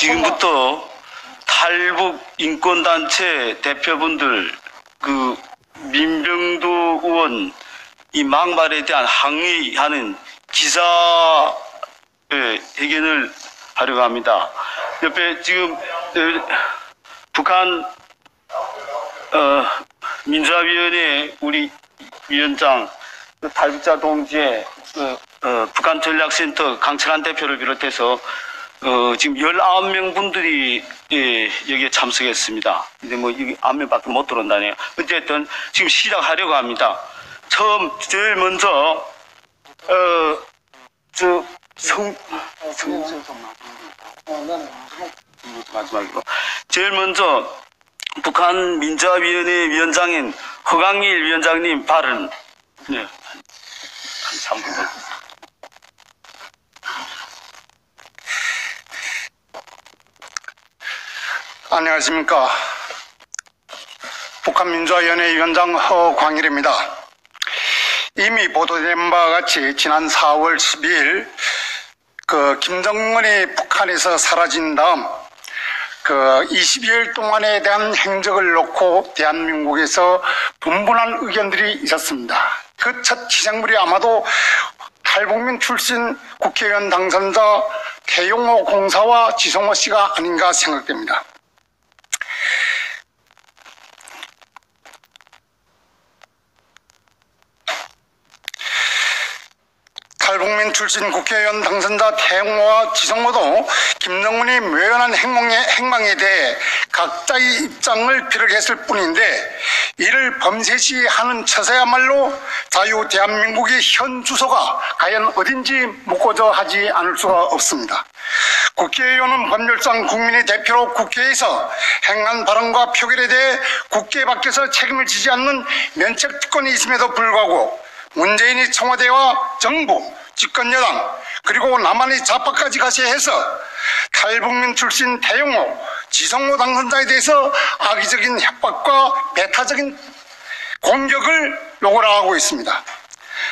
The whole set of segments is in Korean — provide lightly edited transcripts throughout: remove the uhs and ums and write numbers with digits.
지금부터 탈북 인권단체 대표분들, 민병도 의원 이 막말에 대한 항의하는 기자 회견을 하려고 합니다. 옆에 지금 북한 민주화위원회 우리 위원장 탈북자 동지의 북한 전략센터 강철한 대표를 비롯해서 지금 19명 분들이 여기에 참석했습니다. 근데 뭐 여기 9명밖에 못 들어온다네요. 어쨌든 지금 시작하려고 합니다. 제일 먼저 마지막으로 제일 먼저 북한 민주화위원회 위원장인 허강일 위원장님 발언. 네, 한 3분 정도. 안녕하십니까. 북한민주화위원회 위원장 허광일입니다. 이미 보도된 바와 같이 지난 4월 12일 김정은이 북한에서 사라진 다음 22일 동안에 대한 행적을 놓고 대한민국에서 분분한 의견들이 있었습니다. 그 첫 시작물이 아마도 탈북민 출신 국회의원 당선자 태용호 공사와 지성호 씨가 아닌가 생각됩니다. 탈북민 출신 국회의원 당선자 태용호와 지성호도 김정은이 묘연한 행방에 대해 각자의 입장을 비력했을 뿐인데 이를 범죄시하는 처세야말로 자유 대한민국의 현 주소가 과연 어딘지 묻고자 하지 않을 수가 없습니다. 국회의원은 법률상 국민의 대표로 국회에서 행한 발언과 표결에 대해 국회 밖에서 책임을 지지 않는 면책특권이 있음에도 불구하고 문재인이 청와대와 정부, 집권여당 그리고 남한의 좌파까지 가세해서 탈북민 출신 태용호, 지성호 당선자에 대해서 악의적인 협박과 배타적인 공격을 요구하고 있습니다.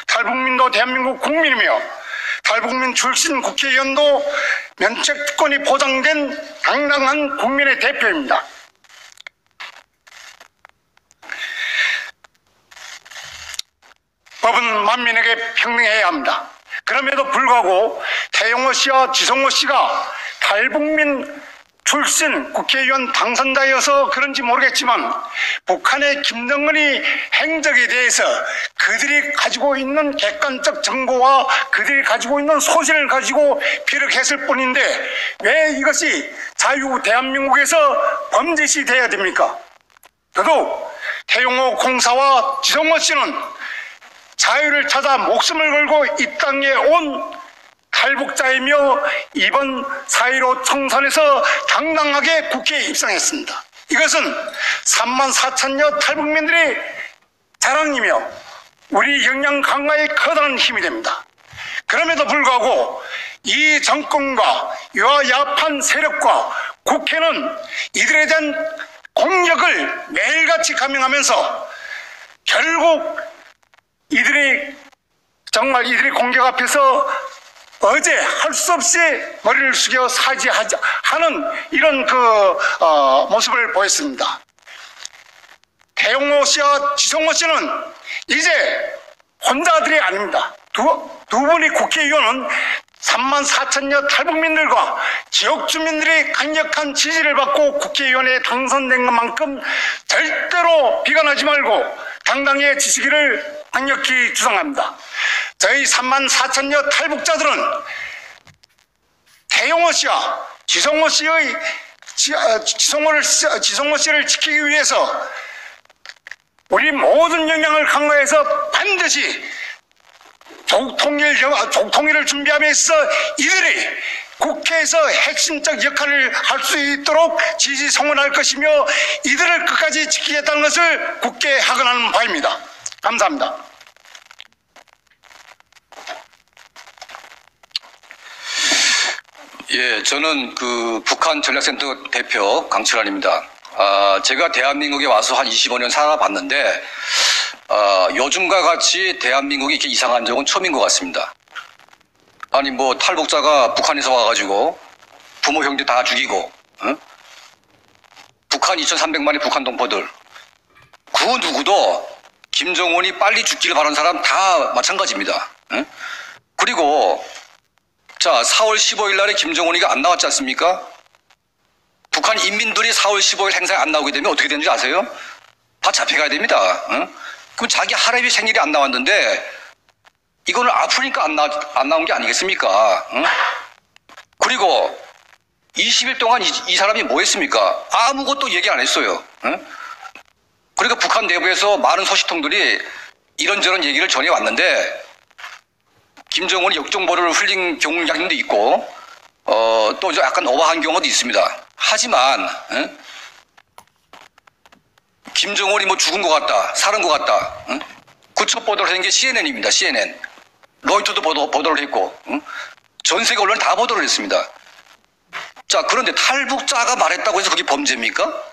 탈북민도 대한민국 국민이며 탈북민 출신 국회의원도 면책특권이 보장된 당당한 국민의 대표입니다. 법은 만민에게 평등해야 합니다. 그럼에도 불구하고 태용호 씨와 지성호 씨가 탈북민 출신 국회의원 당선자여서 그런지 모르겠지만 북한의 김정은이 행적에 대해서 그들이 가지고 있는 객관적 정보와 그들이 가지고 있는 소신을 가지고 비력했을 뿐인데 왜 이것이 자유 대한민국에서 범죄시 돼야 됩니까? 더더욱 태용호 공사와 지성호 씨는 자유를 찾아 목숨을 걸고 이 땅에 온 탈북자이며 이번 4.15 총선에서 당당하게 국회에 입성했습니다. 이것은 34,000여 탈북민들의 자랑이며 우리 역량 강화에 커다란 힘이 됩니다. 그럼에도 불구하고 이 정권과 이와 야판 세력과 국회는 이들에 대한 공격을 매일같이 감행하면서 결국 이들이 공격 앞에서 어제 할 수 없이 머리를 숙여 사죄하는 이런 모습을 보였습니다. 태용호 씨와 지성호 씨는 이제 혼자들이 아닙니다. 두 분의 국회의원은 34,000여 탈북민들과 지역 주민들이 강력한 지지를 받고 국회의원에 당선된 것만큼 절대로 비관하지 말고 당당히 지키기를 강력히 주장합니다. 저희 34,000여 탈북자들은 태용호 씨와 지성호 씨를 지키기 위해서 우리 모든 역량을 강화해서 반드시 조국 통일을 준비하면서 이들이 국회에서 핵심적 역할을 할 수 있도록 지지 성원할 것이며 이들을 끝까지 지키겠다는 것을 굳게 하건하는 바입니다. 감사합니다. 예, 저는 북한 전략센터 대표 강철환입니다. 제가 대한민국에 와서 한 25년 살아봤는데 요즘과 같이 대한민국이 이렇게 이상한 적은 처음인 것 같습니다. 아니 탈북자가 북한에서 와가지고 부모 형제 다 죽이고, 북한 2,300만의 북한 동포들. 그 누구도 김정은이 빨리 죽기를 바라는 사람 다 마찬가지입니다. 그리고 자 4월 15일 날에 김정은이가 안 나왔지 않습니까? 북한 인민들이 4월 15일 행사에 안 나오게 되면 어떻게 되는지 아세요? 다 잡혀가야 됩니다. 그럼 자기 할아버지 생일이 안 나왔는데 이거는 아프니까 안 나온 게 아니겠습니까? 그리고 20일 동안 이 사람이 뭐 했습니까? 아무것도 얘기 안 했어요. 그러니까 북한 내부에서 많은 소식통들이 이런저런 얘기를 전해왔는데 김정은이 역정보를 흘린 경향도 있고 또 약간 오버한 경우도 있습니다. 하지만 김정은이 뭐 죽은 것 같다, 살은 것 같다. 그 첫 보도를 한 게 CNN입니다. CNN. 로이터도 보도를 했고 전 세계 언론 다 보도를 했습니다. 자 그런데 탈북자가 말했다고 해서 그게 범죄입니까?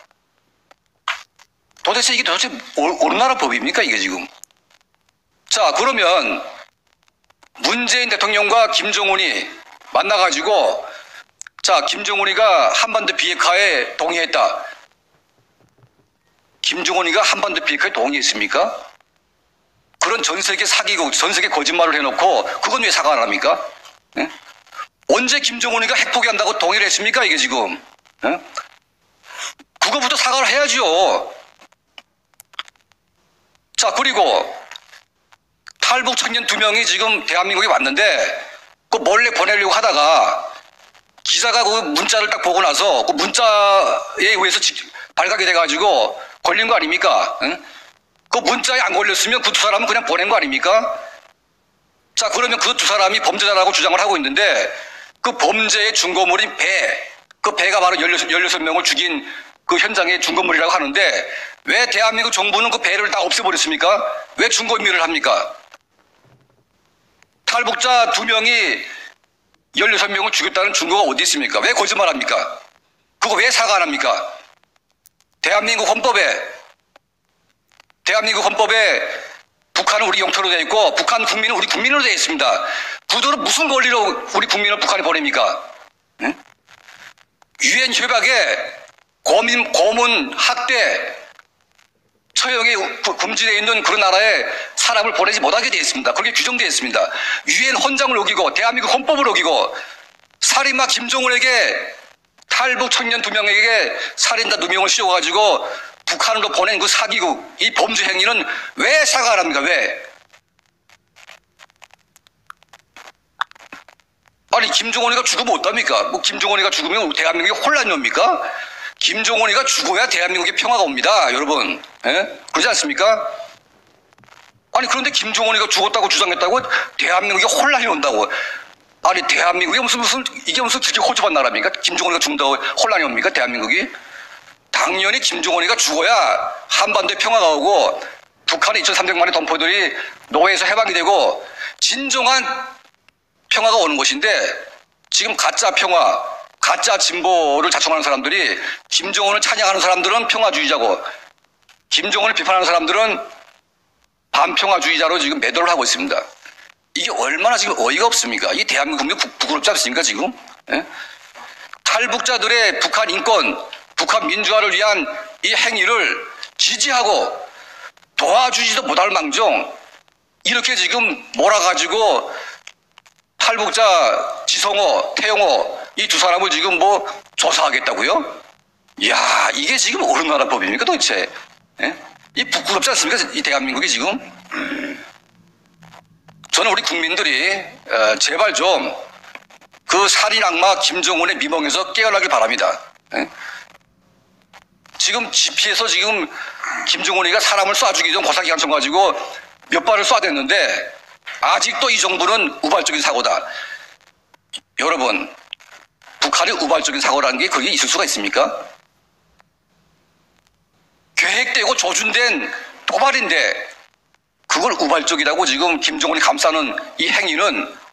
도대체 이게 어느 나라 법입니까 이게 지금? 자 그러면 문재인 대통령과 김정은이 만나가지고 자 김정은이가 한반도 비핵화에 동의했다. 김정은이가 한반도 비핵화에 동의했습니까? 그런 전 세계 사기고 전 세계 거짓말을 해놓고 그건 왜 사과 안 합니까? 네? 언제 김정은이가 핵 포기한다고 동의를 했습니까 이게 지금? 네? 그거부터 사과를 해야죠. 자 그리고 탈북 청년 2명이 지금 대한민국에 왔는데 그 몰래 보내려고 하다가 기자가 그 문자를 딱 보고 나서 그 문자에 의해서 발각이 돼가지고 걸린 거 아닙니까? 응? 그 문자에 안 걸렸으면 그 2사람은 그냥 보낸 거 아닙니까? 자 그러면 그 2사람이 범죄자라고 주장을 하고 있는데 그 범죄의 증거물인 그 배가 바로 16명을 죽인 그 현장의 증거물이라고 하는데 왜 대한민국 정부는 그 배를 다 없애버렸습니까? 왜 증거인멸을 합니까? 탈북자 2명이 16명을 죽였다는 증거가 어디 있습니까? 왜 거짓말합니까? 그거 왜 사과 안 합니까? 대한민국 헌법에 북한은 우리 영토로 되어 있고 북한 국민은 우리 국민으로 되어 있습니다. 부도로 무슨 권리로 우리 국민을 북한에 보냅니까? 유엔 협약에 고문, 학대, 처형이 금지되어 있는 그런 나라에 사람을 보내지 못하게 되어 있습니다. 그렇게 규정되어 있습니다. 유엔 헌장을 어기고 대한민국 헌법을 어기고 살인마 김정은에게 탈북 청년 2명에게 살인자 2명을 씌워가지고 북한으로 보낸 그 사기국, 이 범죄 행위는 왜 사과 안 합니까? 왜? 아니 김정은이가 죽으면 어떡합니까? 뭐 김정은이가 죽으면 대한민국이 혼란이 옵니까? 김정은이가 죽어야 대한민국에 평화가 옵니다. 여러분. 예? 그러지 않습니까? 아니 그런데 김정은이가 죽었다고 주장했다고 대한민국에 혼란이 온다고. 아니 대한민국이 이게 무슨 그렇게 호주반 나라입니까? 김정은이가 죽는다고 혼란이 옵니까? 대한민국이? 당연히 김정은이가 죽어야 한반도에 평화가 오고 북한의 2,300만의 동포들이 노예에서 해방이 되고 진정한 평화가 오는 것인데 지금 가짜 평화, 가짜 진보를 자청하는 사람들이 김정은을 찬양하는 사람들은 평화주의자고 김정은을 비판하는 사람들은 반평화주의자로 지금 매도를 하고 있습니다. 이게 얼마나 지금 어이가 없습니까? 이 대한민국 국민이 부끄럽지 않습니까 지금? 예? 탈북자들의 북한 인권, 북한 민주화를 위한 이 행위를 지지하고 도와주지도 못할 망정 이렇게 지금 몰아가지고 탈북자 지성호, 태영호 이 2사람을 지금 뭐 조사하겠다고요? 이야 이게 지금 어느 나라 법입니까 도대체? 예? 이 부끄럽지 않습니까? 이 대한민국이 지금? 저는 우리 국민들이 제발 좀 그 살인 악마 김정은의 미몽에서 깨어나길 바랍니다. 예? 지금 GP에서 지금 김정은이가 사람을 쏴 죽이기 전 고사기관총 가지고 몇 발을 쏴댔는데 아직도 이 정부는 우발적인 사고다. 여러분 북한의 우발적인 사고라는 게 그게 있을 수가 있습니까? 계획되고 조준된 도발인데 그걸 우발적이라고 지금 김정은이 감싸는 이 행위는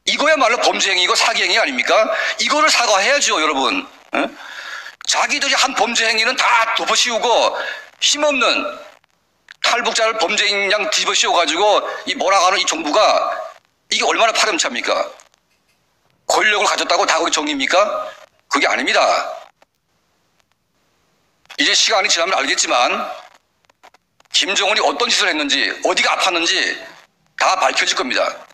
이거야말로 범죄 행위고 사기 행위 아닙니까? 이거를 사과해야죠 여러분. 에? 자기들이 한 범죄 행위는 다 덮어씌우고 힘없는 탈북자를 범죄인 양 뒤집어 씌워가지고 이 몰아가는 이 정부가 이게 얼마나 파렴치합니까? 권력을 가졌다고 다 그게 정의입니까? 그게 아닙니다. 이제 시간이 지나면 알겠지만 김정은이 어떤 짓을 했는지 어디가 아팠는지 다 밝혀질 겁니다.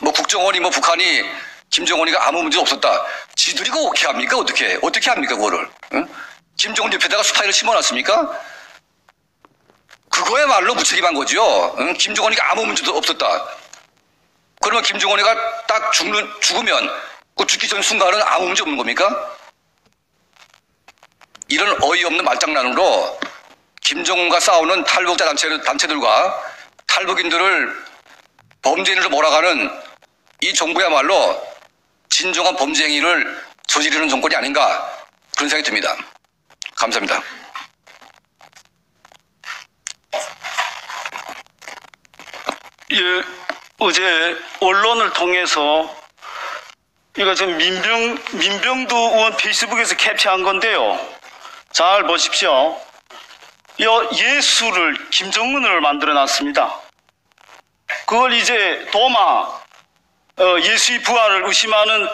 뭐 국정원이 뭐 북한이 김정은이가 아무 문제 없었다. 지들이 그거 어떻게 합니까? 어떻게 합니까 그거를? 응? 김정은 옆에다가 스파이를 심어놨습니까? 그거야말로 무책임한 거죠. 응? 김정은이가 아무 문제도 없었다. 그러면 김정은이가 딱 죽으면 그 죽기 전 순간은 아무 문제 없는 겁니까? 이런 어이없는 말장난으로 김정은과 싸우는 탈북자 단체들과 탈북인들을 범죄인으로 몰아가는 이 정부야말로 진정한 범죄 행위를 저지르는 정권이 아닌가 그런 생각이 듭니다. 감사합니다. 예, 어제 언론을 통해서 이거 지금 민병두 의원 페이스북에서 캡처한 건데요. 잘 보십시오. 예수를 김정은을 만들어 놨습니다. 그걸 이제 예수의 부활을 의심하는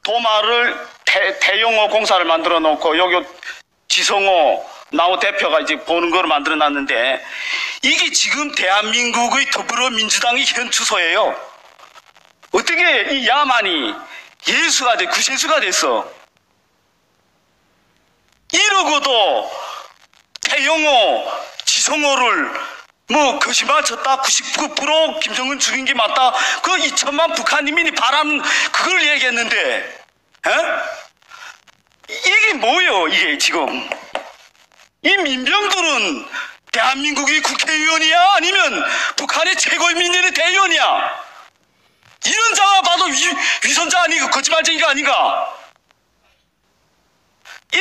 도마를 태영호 공사를 만들어 놓고 여기 지성호 나우 대표가 이제 보는 걸 만들어 놨는데 이게 지금 대한민국의 더불어민주당의 현 추세예요. 어떻게 이 야만이 예수가 구세주가 됐어. 이러고도 태영호, 지성호를 뭐 거짓말 쳤다 99% 김정은 죽인 게 맞다 그 2천만 북한인민이 바라는 그걸 얘기했는데 이게 뭐예요 이게 지금 이 민병들은 대한민국의 국회의원이야 아니면 북한의 최고인민들의 대의원이야 이런 자가 봐도 위선자 아니고 거짓말쟁이가 아닌가 이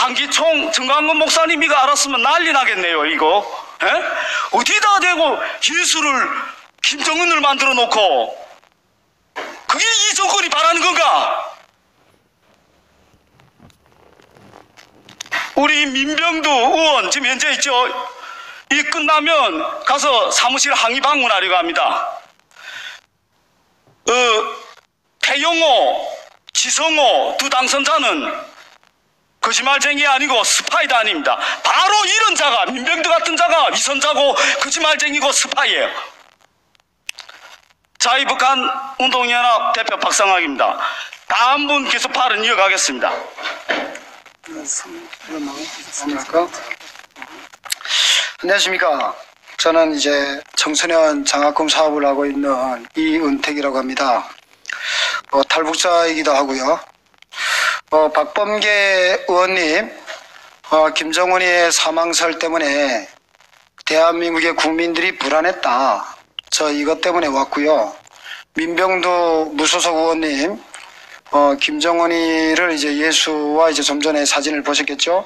한기총 정광훈 목사님이 알았으면 난리 나겠네요, 이거. 어디다 대고 예수를 김정은을 만들어 놓고, 그게 이 정권이 바라는 건가? 우리 민병두 의원, 지금 현재 있죠? 이 끝나면 가서 사무실 항의 방문하려고 합니다. 태영호, 지성호 두 당선자는 거짓말쟁이 아니고 스파이도 아닙니다. 바로 이런 자가 민병두 같은 자가 위선자고 거짓말쟁이고 스파이예요. 자유북한 운동연합 대표 박상학입니다. 다음 분 계속 발언 이어가겠습니다. 안녕하십니까. 저는 이제 청소년 장학금 사업을 하고 있는 이은택이라고 합니다. 탈북자이기도 하고요. 박범계 의원님, 김정은이의 사망설 때문에 대한민국의 국민들이 불안했다. 저 이것 때문에 왔고요. 민병두 무소속 의원님, 김정은이를 이제 예수와 이제 좀 전에 사진을 보셨겠죠?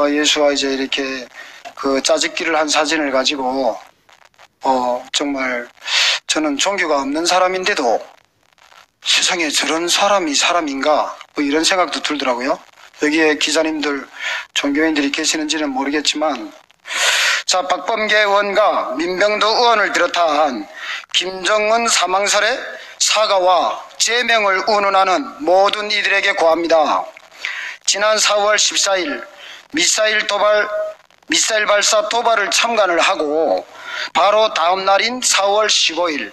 예수와 이제 이렇게 그 짜집기를 한 사진을 가지고, 정말 저는 종교가 없는 사람인데도 세상에 저런 사람이 사람인가? 뭐 이런 생각도 들더라고요. 여기에 기자님들, 종교인들이 계시는지는 모르겠지만, 자, 박범계 의원과 민병두 의원을 비롯한 김정은 사망설의 사과와 제명을 운운하는 모든 이들에게 고합니다. 지난 4월 14일 미사일 발사 도발을 참관을 하고 바로 다음 날인 4월 15일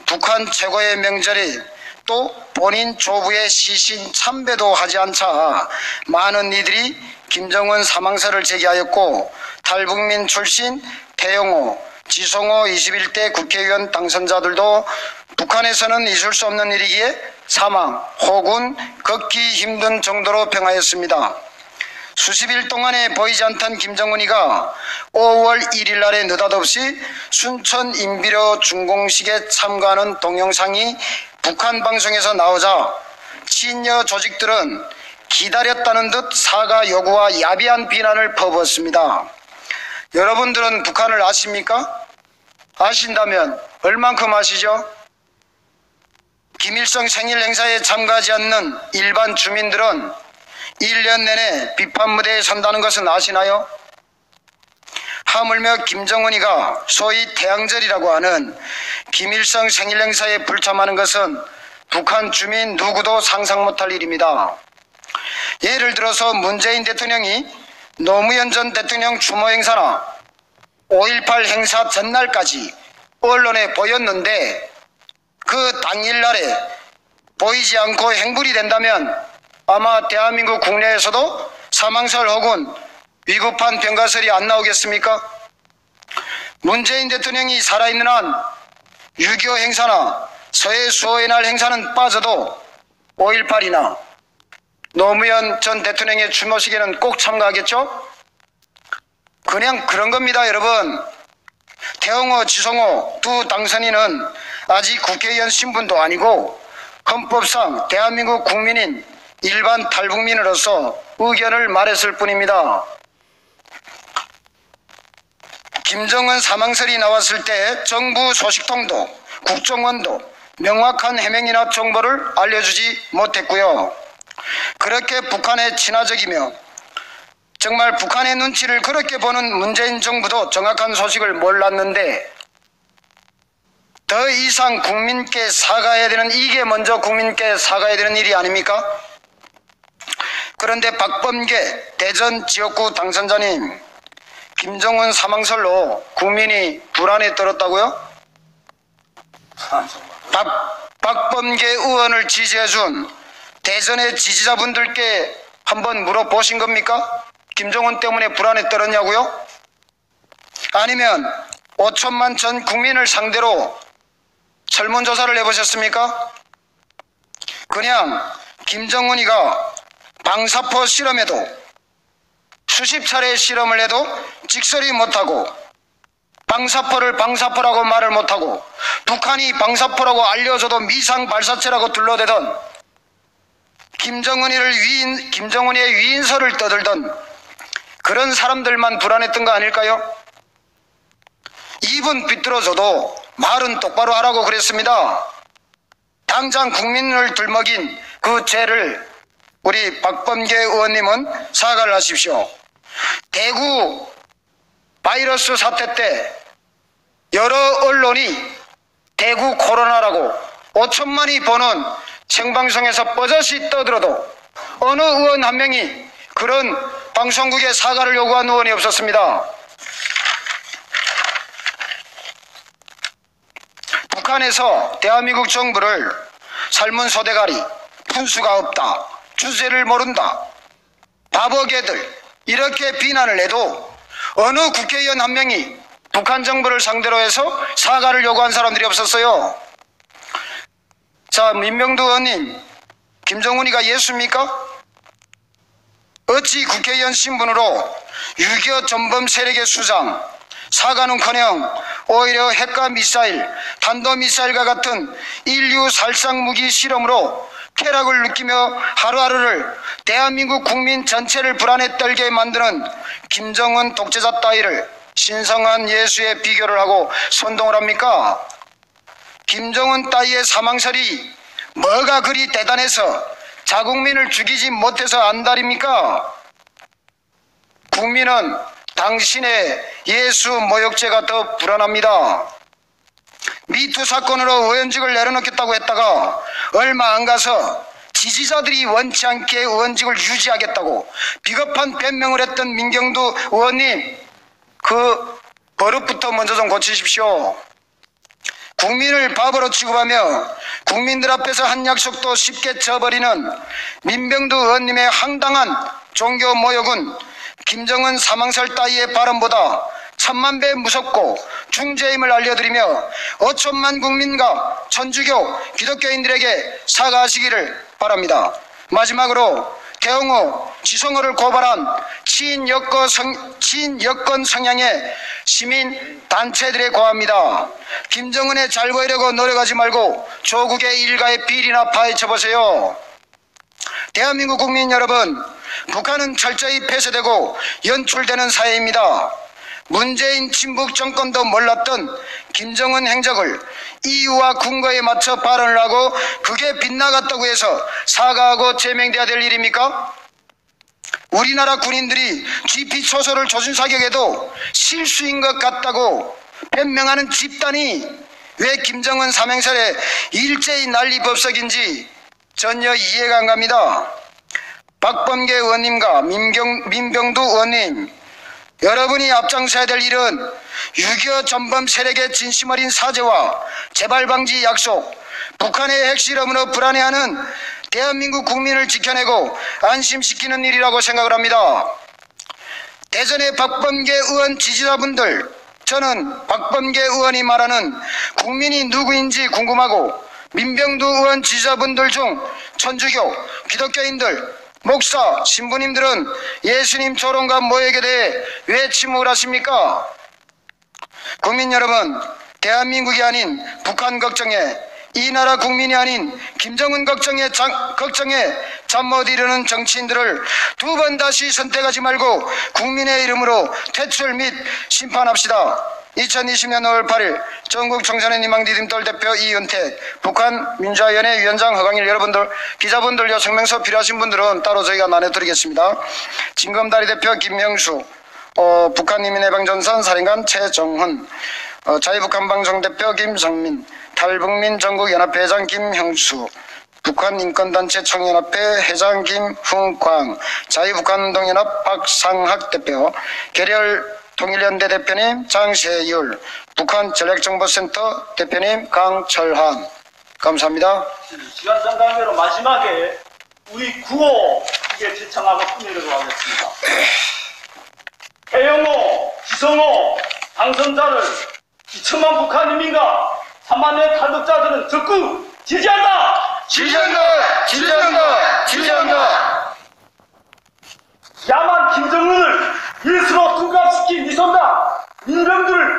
북한 최고의 명절인 또 본인 조부의 시신 참배도 하지 않자 많은 이들이 김정은 사망설을 제기하였고 탈북민 출신 태영호, 지성호 21대 국회의원 당선자들도 북한에서는 있을 수 없는 일이기에 사망 혹은 걷기 힘든 정도로 평하였습니다. 수십일 동안에 보이지 않던 김정은이가 5월 1일 날에 느닷없이 순천 인비료 준공식에 참가하는 동영상이 북한 방송에서 나오자 친여 조직들은 기다렸다는 듯 사과 요구와 야비한 비난을 퍼부었습니다. 여러분들은 북한을 아십니까? 아신다면 얼만큼 아시죠? 김일성 생일 행사에 참가하지 않는 일반 주민들은 1년 내내 비판 무대에 선다는 것은 아시나요? 하물며 김정은이가 소위 태양절이라고 하는 김일성 생일 행사에 불참하는 것은 북한 주민 누구도 상상 못할 일입니다. 예를 들어서 문재인 대통령이 노무현 전 대통령 추모 행사나 5.18 행사 전날까지 언론에 보였는데 그 당일날에 보이지 않고 행불이 된다면 아마 대한민국 국내에서도 사망설 혹은 위급한 병가설이 안 나오겠습니까? 문재인 대통령이 살아있는 한 6.25 행사나 서해 수호의 날 행사는 빠져도 5.18이나 노무현 전 대통령의 추모식에는 꼭 참가하겠죠? 그냥 그런 겁니다, 여러분. 태영호, 지성호 두 당선인은 아직 국회의원 신분도 아니고 헌법상 대한민국 국민인 일반 탈북민으로서 의견을 말했을 뿐입니다. 김정은 사망설이 나왔을 때 정부 소식통도 국정원도 명확한 해명이나 정보를 알려주지 못했고요. 그렇게 북한에 친화적이며 정말 북한의 눈치를 그렇게 보는 문재인 정부도 정확한 소식을 몰랐는데 더 이상 국민께 사과해야 되는, 이게 먼저 국민께 사과해야 되는 일이 아닙니까? 그런데 박범계 대전 지역구 당선자님, 김정은 사망설로 국민이 불안에 떨었다고요? 박범계 의원을 지지해준 대전의 지지자분들께 한번 물어보신 겁니까? 김정은 때문에 불안에 떨었냐고요? 아니면 5천만 전 국민을 상대로 설문조사를 해보셨습니까? 그냥 김정은이가 방사포 실험에도 수십 차례 실험을 해도 직설이 못하고 방사포를 방사포라고 말을 못하고 북한이 방사포라고 알려줘도 미상 발사체라고 둘러대던 김정은의 위인설을 떠들던 그런 사람들만 불안했던 거 아닐까요? 입은 비뚤어져도 말은 똑바로 하라고 그랬습니다. 당장 국민을 들먹인 그 죄를 우리 박범계 의원님은 사과를 하십시오. 대구 바이러스 사태 때 여러 언론이 대구 코로나라고 5천만이 보는 생방송에서 버젓이 떠들어도 어느 의원 한 명이 그런 방송국에 사과를 요구한 의원이 없었습니다. 북한에서 대한민국 정부를 삶은 소대가리, 분수가 없다, 주제를 모른다, 바보개들 이렇게 비난을 해도 어느 국회의원 한 명이 북한 정부를 상대로 해서 사과를 요구한 사람들이 없었어요. 자, 민병두 의원님, 김정은이가 예수입니까? 어찌 국회의원 신분으로 6.25 전범 세력의 수장, 사과는커녕 오히려 핵과 미사일, 탄도미사일과 같은 인류 살상 무기 실험으로 쾌락을 느끼며 하루하루를 대한민국 국민 전체를 불안에 떨게 만드는 김정은 독재자 따위를 신성한 예수에 비교를 하고 선동을 합니까? 김정은 따위의 사망설이 뭐가 그리 대단해서 자국민을 죽이지 못해서 안달입니까? 국민은 당신의 예수 모욕죄가 더 불안합니다. 미투 사건으로 의원직을 내려놓겠다고 했다가 얼마 안 가서 지지자들이 원치 않게 의원직을 유지하겠다고 비겁한 변명을 했던 민경두 의원님, 그 버릇부터 먼저 좀 고치십시오. 국민을 바보로 취급하며 국민들 앞에서 한 약속도 쉽게 져버리는 민병두 의원님의 황당한 종교 모욕은 김정은 사망설 따위의 발언보다 천만 배 무섭고 중죄임을 알려드리며 5천만 국민과 천주교 기독교인들에게 사과하시기를 바랍니다. 마지막으로 태영호, 지성호를 고발한 친여권 성향의 시민 단체들에 고합니다. 김정은에 잘 보이려고 노력하지 말고 조국의 일가의 비리나 파헤쳐보세요. 대한민국 국민 여러분, 북한은 철저히 폐쇄되고 연출되는 사회입니다. 문재인 친북 정권도 몰랐던 김정은 행적을 이유와 근거에 맞춰 발언을 하고 그게 빗나갔다고 해서 사과하고 제명돼야 될 일입니까? 우리나라 군인들이 GP초소를 조준 사격에도 실수인 것 같다고 변명하는 집단이 왜 김정은 삼행설에 일제히 난리법석인지 전혀 이해가 안 갑니다. 박범계 의원님과 민병두 의원님, 여러분이 앞장서야 될 일은 6.25 전범 세력의 진심 어린 사죄와 재발 방지 약속, 북한의 핵실험으로 불안해하는 대한민국 국민을 지켜내고 안심시키는 일이라고 생각을 합니다. 대전의 박범계 의원 지지자분들, 저는 박범계 의원이 말하는 국민이 누구인지 궁금하고 민병두 의원 지지자분들 중 천주교, 기독교인들, 목사, 신부님들은 예수님 조롱과 모욕에 대해 왜 침묵을 하십니까? 국민 여러분, 대한민국이 아닌 북한 걱정에, 이 나라 국민이 아닌 김정은 걱정에 잠 못 이루는 정치인들을 두 번 다시 선택하지 말고 국민의 이름으로 퇴출 및 심판합시다. 2020년 5월 8일 전국 청소년 희망 디딤돌 대표 이은택, 북한 민주화위원회 위원장 허강일, 여러분들 기자분들요, 성명서 필요하신 분들은 따로 저희가 나눠드리겠습니다. 진검다리 대표 김형수, 북한인민해방전선 사령관 최정훈, 자유북한방송 대표 김성민, 탈북민 전국연합회 회장 김형수, 북한인권단체 청년협회 회장 김훈광, 자유북한운동연합 박상학 대표, 계렬 통일연대 대표님 장세율, 북한전략정보센터 대표님 강철환. 감사합니다. 시간 상관계로 마지막에 우리 구호 이게 지청하고 통일을 하겠습니다. 태영호, 지성호 당선자를 2천만 북한인민과 3만의 탈북자들은 적극 지지한다! 지지한다! 지지한다! 지지한다! 야만 김정은을 일수로 둔갑시킨 이손다 민병들을